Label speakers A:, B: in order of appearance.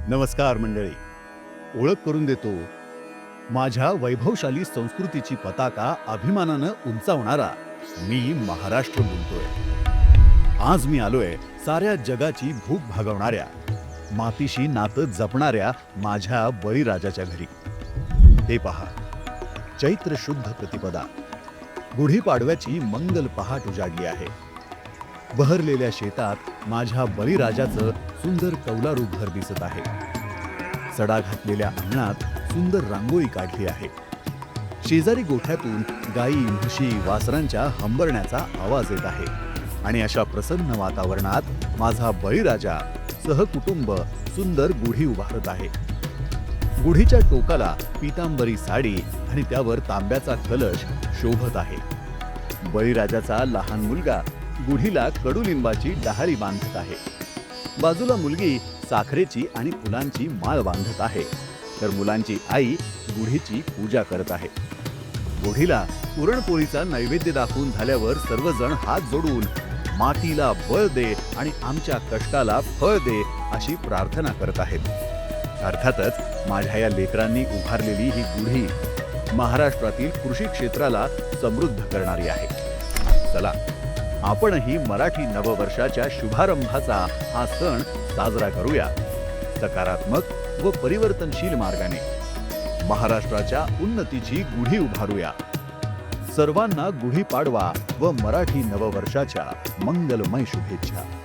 A: नमस्कार मंडळी. ओळख करून देतो. माझ्या वैभवशाली संस्कृतीची पताका अभिमानानं उंचावणारा मी महाराष्ट्र बोलतोय. आज मी आलोय साऱ्या जगाची भूक भागवणाऱ्या, मातीशी नातं जपणाऱ्या माझ्या बळीराजाच्या घरी. हे पहा, चैत्र शुद्ध प्रतिपदा, गुढीपाडव्याची मंगल पहाट उजाडली आहे. बहरलेल्या शेतात माझ्या बळीराजाचं सुंदर कौलारू घर दिसत आहे. सडा घातलेल्या अंगणात सुंदर रांगोळी काढली आहे. शेजारी गोठ्यातून गायी, म्हशी, वासरांच्या हंबरण्याचा आवाज येत आहे. आणि अशा प्रसन्न वातावरणात माझा बळीराजा सहकुटुंब सुंदर गुढी उभारत आहे. गुढीच्या टोकाला पितांबरी साडी आणि त्यावर तांब्याचा कलश शोभत आहे. बळीराजाचा लहान मुलगा गुढीला कडुलिंबाची डहाळी बांधत आहे. बाजूला मुलगी साखरेची आणि फुलांची माळ बांधत आहे, तर मुलांची आई गुढीची पूजा करत आहे. गुढीला पुरणपोळीचा नैवेद्य दाखवून झाल्यावर सर्वजण हात जोडून मातीला बळ दे आणि आमच्या कष्टाला फळ दे अशी प्रार्थना करत आहेत. अर्थातच माझ्या या लेकरांनी उभारलेली ही गुढी महाराष्ट्रातील कृषी क्षेत्राला समृद्ध करणारी आहे. चला, आपणही मराठी नववर्षाच्या शुभारंभाचा हा सण साजरा करूया, सकारात्मक व परिवर्तनशील मार्गाने. महाराष्ट्राच्या उन्नतीची गुढी उभारूया. सर्वांना गुढीपाडवा व मराठी नववर्षाच्या मंगलमय शुभेच्छा.